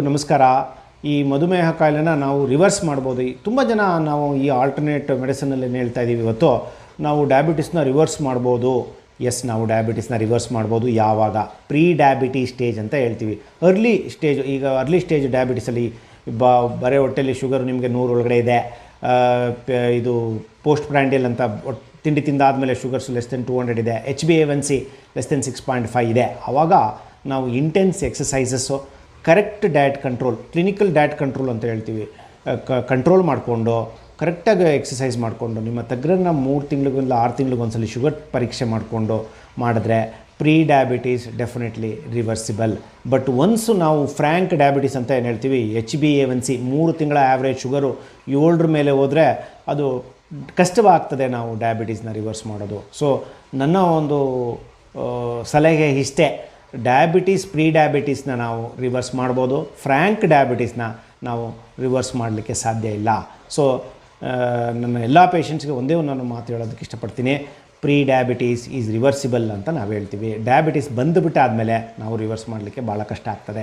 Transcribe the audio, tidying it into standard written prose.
ನಮಸ್ಕಾರ. ಈ ಮಧುಮೇಹ ಕಾಯಿಲೆನ ನಾವು ರಿವರ್ಸ್ ಮಾಡ್ಬೋದು. ತುಂಬ ಜನ ನಾವು ಈ ಆಲ್ಟರ್ನೇಟ್ ಮೆಡಿಸಿನಲ್ಲಿ ಏನು ಹೇಳ್ತಾ ಇದ್ದೀವಿ, ಇವತ್ತು ನಾವು ಡಯಾಬಿಟಿಸ್ನ ರಿವರ್ಸ್ ಮಾಡ್ಬೋದು. ಎಸ್, ನಾವು ಡಯಾಬಿಟಿಸ್ನ ರಿವರ್ಸ್ ಮಾಡ್ಬೋದು. ಯಾವಾಗ? ಪ್ರೀ ಡಯಾಬಿಟಿಸ್ ಸ್ಟೇಜ್ ಅಂತ ಹೇಳ್ತೀವಿ. Early stage. ಈಗ ಅರ್ಲಿ ಸ್ಟೇಜ್ ಡಯಾಬಿಟಿಸಲ್ಲಿ ಬರೀ ಹೊಟ್ಟೆಯಲ್ಲಿ ಶುಗರ್ ನಿಮಗೆ 100 ಒಳಗಡೆ ಇದೆ. ಇದು ಪೋಸ್ಟ್ ಬ್ರ್ಯಾಂಡಿಯಲ್ ಅಂತ ತಿಂಡಿ ತಿಂದಾದಮೇಲೆ ಶುಗರ್ಸ್ ಲೆಸ್ ದೆನ್ 200 ಇದೆ. HbA1c ಲೆಸ್ ದೆನ್ 6.5 ಇದೆ. ಆವಾಗ ನಾವು intense exercises, correct diet control, clinical diet control ಅಂತ ಹೇಳ್ತೀವಿ, ಕಂಟ್ರೋಲ್ ಮಾಡಿಕೊಂಡು ಕರೆಕ್ಟಾಗಿ ಎಕ್ಸಸೈಸ್ ಮಾಡಿಕೊಂಡು ನಿಮ್ಮ ತಗ್ರನ್ನ 3 ತಿಂಗಳಿಗೊಂದು 6 ತಿಂಗಳಿಗೊಂದ್ಸಲಿ ಶುಗರ್ ಪರೀಕ್ಷೆ ಮಾಡಿದ್ರೆ pre diabetes definitely reversible. But once ನಾವು ಫ್ರ್ಯಾಂಕ್ ಡಯಾಬಿಟೀಸ್ ಅಂತ ಏನು ಹೇಳ್ತೀವಿ, HbA1c 3 ತಿಂಗಳ ಆ್ಯಾವ್ರೇಜ್ ಶುಗರು 7 ಮೇಲೆ ಹೋದರೆ ಅದು ಕಷ್ಟವಾಗ್ತದೆ ನಾವು ಡಯಾಬಿಟೀಸ್ನ ರಿವರ್ಸ್ ಮಾಡೋದು. ಸೊ ನನ್ನ ಒಂದು ಸಲಹೆ ಇಷ್ಟೇ, ಡಯಾಬಿಟೀಸ್ ಪ್ರೀ ಡಯಾಬಿಟೀಸ್ನ ನಾವು ರಿವರ್ಸ್ ಮಾಡ್ಬೋದು. ಫ್ರ್ಯಾಂಕ್ ಡಯಾಬಿಟೀಸ್ನ ನಾವು ರಿವರ್ಸ್ ಮಾಡಲಿಕ್ಕೆ ಸಾಧ್ಯ ಇಲ್ಲ. ಸೊ ನನ್ನ ಎಲ್ಲ ಪೇಷಂಟ್ಸ್ಗೆ ಒಂದೇ ನಾನು ಮಾತು ಹೇಳೋದಕ್ಕೆ ಇಷ್ಟಪಡ್ತೀನಿ, ಪ್ರೀ ಡಯಾಬಿಟೀಸ್ ಈಸ್ ರಿವರ್ಸಿಬಲ್ ಅಂತ ನಾವು ಹೇಳ್ತೀವಿ. ಡಯಾಬಿಟೀಸ್ ಬಂದುಬಿಟ್ಟಾದಮೇಲೆ ನಾವು ರಿವರ್ಸ್ ಮಾಡಲಿಕ್ಕೆ ಭಾಳ ಕಷ್ಟ ಆಗ್ತದೆ.